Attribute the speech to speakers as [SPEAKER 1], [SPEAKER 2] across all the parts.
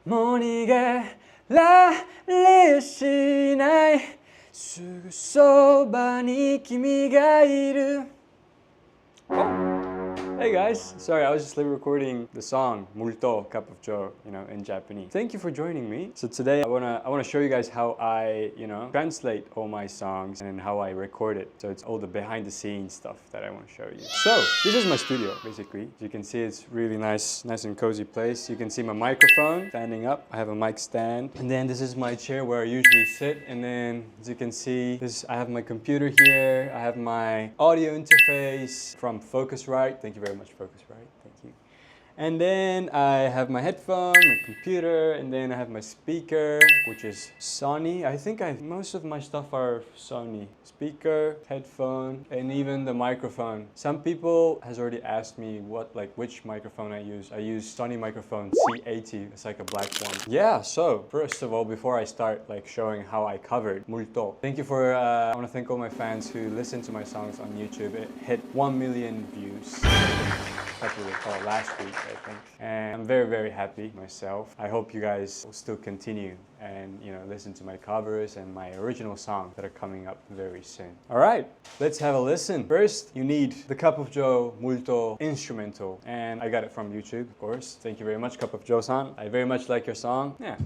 [SPEAKER 1] もう逃げられしないすぐそばに君がいる Hey guys, sorry, I was just recording the song Multo, Cup of Joe, in Japanese. Thank you for joining me. So today I wanna show you guys how I, translate all my songs and how I record it. So it's all the behind the scenes stuff that I want to show you. So this is my studio, basically. As you can see, it's really nice and cozy place. You can see my microphone standing up. I have a mic stand, and then this is my chair where I usually sit. And then, as you can see, I have my computer here. I have my audio interface from Focusrite. Thank you very much, Focusrite. Thank you. And then I have my headphone, my computer, and then I have my speaker, which is Sony. I think most of my stuff are Sony. Speaker, headphone, and even the microphone. Some people has already asked me which microphone I use. I use Sony microphone C80. It's like a black one. Yeah, so first of all, before I start showing how I covered Multo, thank you for, I want to thank all my fans who listen to my songs on YouTube. It hit 1 million views. Last week, I think. And I'm very, very happy myself. I hope you guys will still continue and listen to my covers and my original songs that are coming up very soon. All right, let's have a listen. First, you need the Cup of Joe Multo instrumental, and I got it from YouTube, of course. Thank you very much, Cup of Joe-san. I very much like your song. Yeah.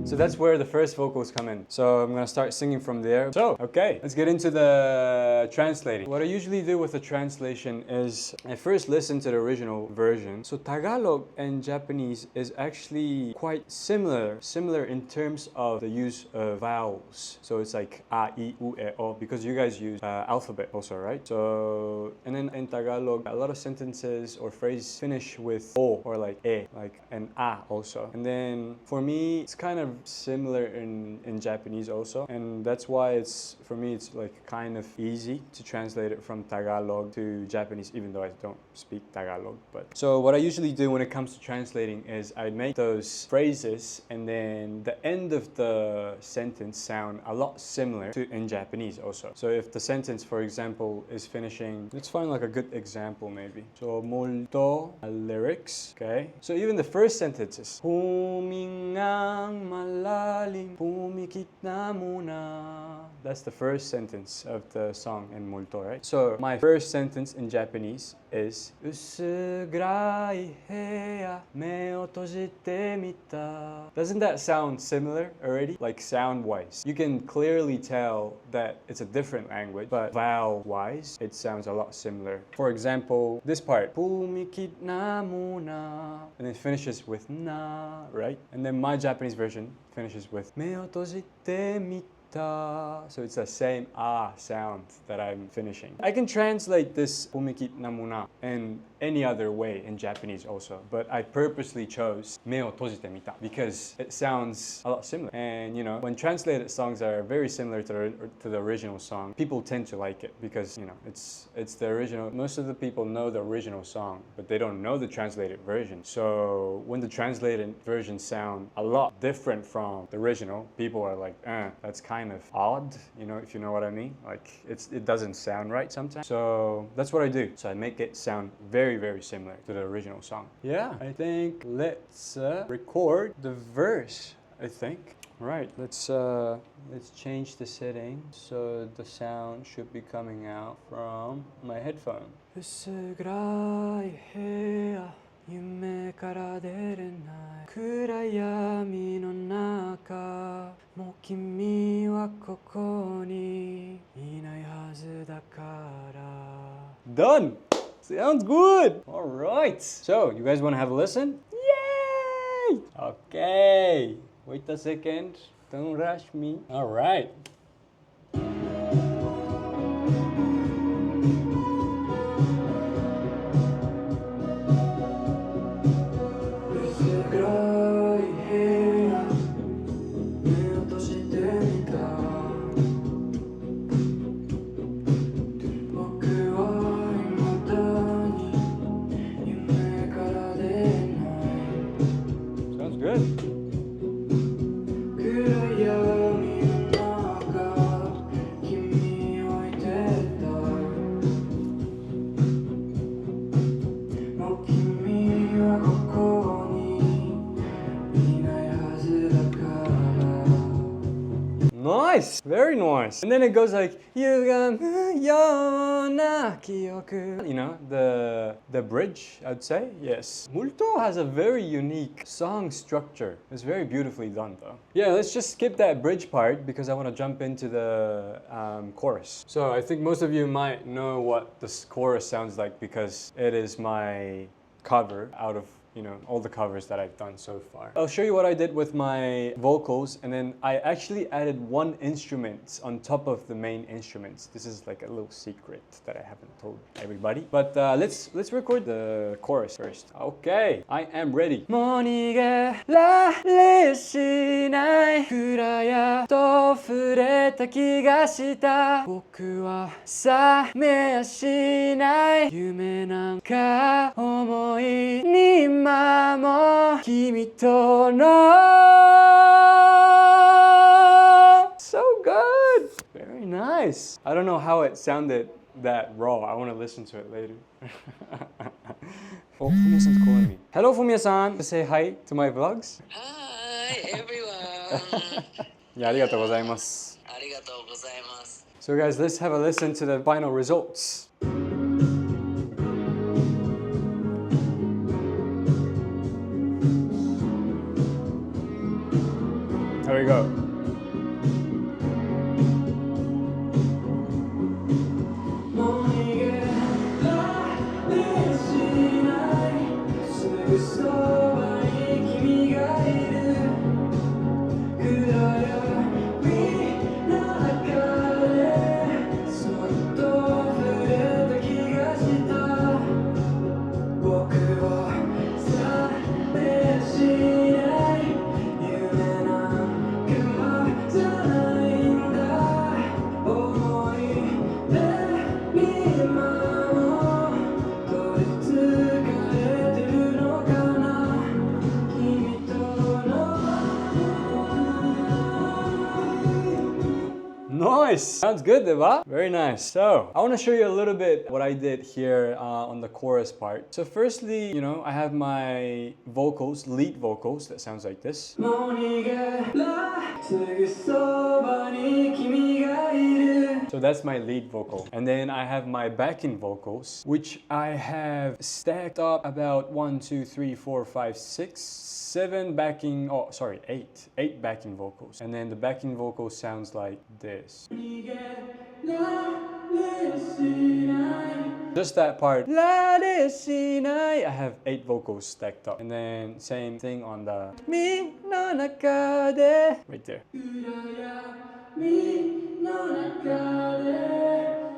[SPEAKER 1] So that's where the first vocals come in. So I'm gonna start singing from there. So, okay, let's get into the translating. What I usually do with the translation is I first listen to the original version. So Tagalog and Japanese is actually quite similar in terms of the use of vowels. So it's like a, I, u, e, o, because you guys use alphabet also, right? So, and then in Tagalog, a lot of sentences or phrases finish with o or like e, like an a also. And then for me, it's kind of similar in Japanese also, and that's why for me it's kind of easy to translate it from Tagalog to Japanese, even though I don't speak Tagalog. But so what I usually do when it comes to translating is I make those phrases and then the end of the sentence sound a lot similar to in Japanese also. So if the sentence, for example, is finishing, let's find a good example maybe. So multo lyrics, okay? So even the first sentence is humingang malalim pumikit na muna. That's the first sentence of the song in Multo, right? So my first sentence in Japanese is Usugra iheya me o tojite mita. Doesn't that sound similar already? Like sound-wise. You can clearly tell that it's a different language, but vowel-wise, it sounds a lot similar. For example, this part, pumikit na muna, and it finishes with na, right? And then my Japanese version finishes with me o tojite mita. So it's the same ah sound that I'm finishing. I can translate this pumikit na muna in any other way in Japanese also, but I purposely chose me o tojite mita because it sounds a lot similar. And when translated songs are very similar to the original song, people tend to like it because it's the original. Most of the people know the original song, but they don't know the translated version. So when the translated version sound a lot different from the original, people are like, that's kind of odd, if you know what I mean. It doesn't sound right sometimes. So that's what I do. So I make it sound very, very similar to the original song. Yeah, I think let's record the verse, I think. Right, let's change the setting so the sound should be coming out from my headphone. 夢から出れない暗闇の中もう君はここにいないはずだから Done! Sounds good! Alright! So, you guys want to have a listen? Yay! Okay! Wait a second. Don't rush me. Alright. Good. nice! Very nice. And then it goes like, you got yona kyoku. You know, the bridge, I'd say. Yes. Multo has a very unique song structure. It's very beautifully done though. Yeah, let's just skip that bridge part because I want to jump into the chorus. So I think most of you might know what this chorus sounds like because it is my cover out of all the covers that I've done so far. I'll show you what I did with my vocals, and then I actually added one instrument on top of the main instruments. This is like a little secret that I haven't told everybody. But let's record the chorus first. Okay, I am ready. もう逃げられしない暗やと触れた気がした僕は覚めやしない夢なんか思いに今も君との So good! Very nice. I don't know how it sounded that raw. I want to listen to it later. Oh, Fumiya-san's calling me. Hello, Fumiya-san. Say hi to my vlogs.
[SPEAKER 2] Hi everyone.
[SPEAKER 1] Yeah, ありがとうございます。
[SPEAKER 2] ありがとうございます。
[SPEAKER 1] So guys, let's have a listen to the final results. There we go. Nice! Sounds good, diba? Very nice. So, I want to show you a little bit what I did here on the chorus part. So firstly, I have my vocals, lead vocals, that sounds like this. So that's my lead vocal. And then I have my backing vocals, which I have stacked up about 1, 2, 3, 4, 5, 6, 7 backing, oh sorry, 8 backing vocals. And then the backing vocal sounds like this. Just that part. I have 8 vocals stacked up. And then same thing on the Mi no naka de. Right there.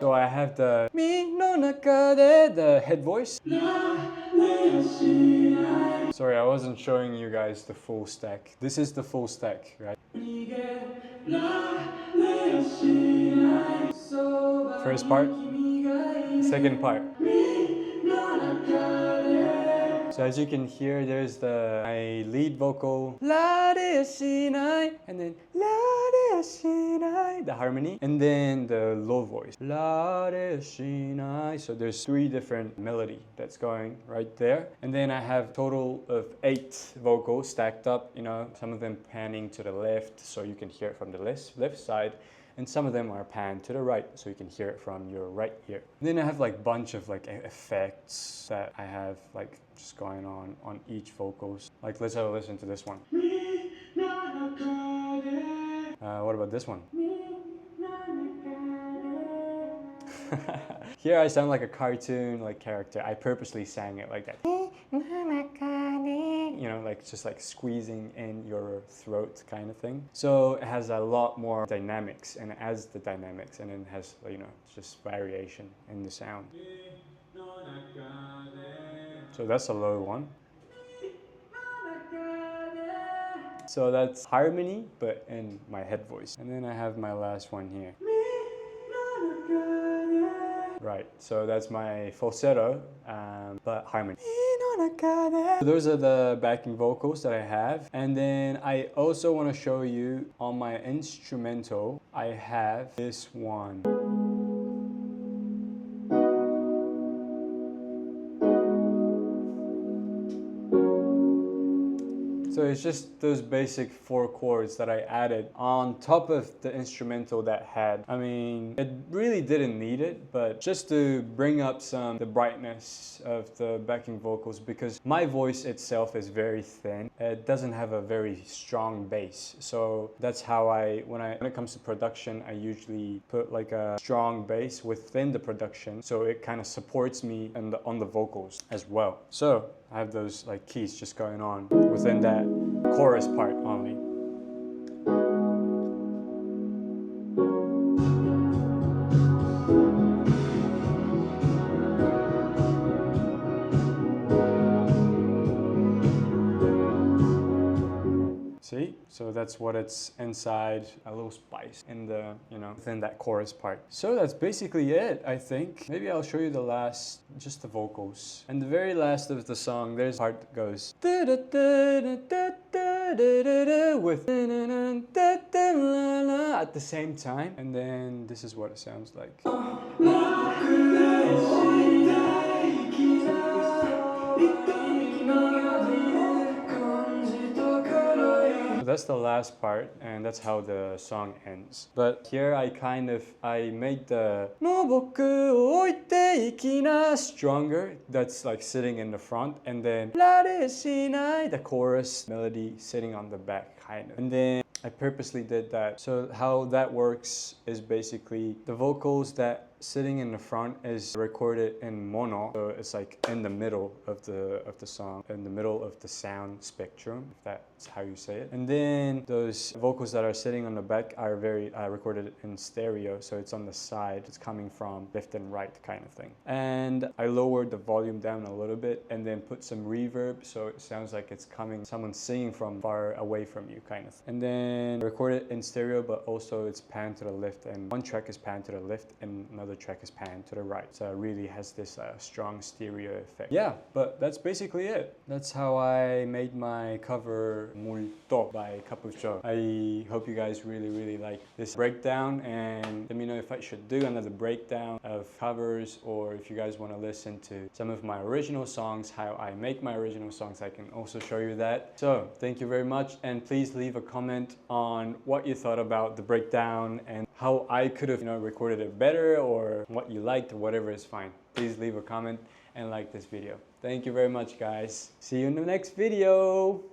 [SPEAKER 1] So I have the Mi no naka de, the head voice. Sorry, I wasn't showing you guys the full stack. This is the full stack, right? First part, second part. So as you can hear, there's my lead vocal, and then the harmony, and then the low voice. So there's 3 different melody that's going right there. And then I have total of 8 vocals stacked up, some of them panning to the left so you can hear it from the left side. And some of them are panned to the right, so you can hear it from your right ear. And then I have like bunch of like effects that I have like just going on each vocals. Like let's have a listen to this one. What about this one? Here I sound like a cartoon like character. I purposely sang it like that. Like just like squeezing in your throat kind of thing. So it has a lot more dynamics, and it adds the dynamics, and it has just variation in the sound. So that's a low one. So that's harmony, but in my head voice. And then I have my last one here. Right, so that's my falsetto, but harmony. Those are the backing vocals that I have. And then I also want to show you on my instrumental, I have this one. So it's just those basic 4 chords that I added on top of the instrumental that had. I mean, it really didn't need it, but just to bring up the brightness of the backing vocals, because my voice itself is very thin. It doesn't have a very strong bass. So that's how when it comes to production, I usually put like a strong bass within the production, so it kind of supports me on the vocals as well. So I have those like keys just going on within that chorus part only. See? So that's what it's inside, a little spice in the, within that chorus part. So that's basically it, I think. Maybe I'll show you the last, just the vocals. And the very last of the song, there's part that goes with at the same time. And then this is what it sounds like. So that's the last part, and that's how the song ends. But here I made the "No boku o oite ikina" stronger. That's like sitting in the front, and then "Rare shinai," the chorus melody sitting on the back, kind of. And then I purposely did that. So how that works is basically the vocals that sitting in the front is recorded in mono, so it's like in the middle of the song, in the middle of the sound spectrum, if that's how you say it. And then those vocals that are sitting on the back are recorded in stereo, so it's on the side, it's coming from left and right kind of thing. And I lowered the volume down a little bit and then put some reverb, so it sounds like it's someone singing from far away from you kind of. And then record it in stereo, but also it's panned to the left, and one track is panned to the left and another track is panned to the right, so it really has this strong stereo effect. Yeah, but that's basically it. That's how I made my cover Multo by Capucho. I hope you guys really like this breakdown, and let me know if I should do another breakdown of covers, or if you guys want to listen to some of my original songs, how I make my original songs, I can also show you that. So thank you very much, and please leave a comment on what you thought about the breakdown and how I could have recorded it better, or what you liked, or whatever is fine. Please leave a comment and like this video. Thank you very much, guys. See you in the next video.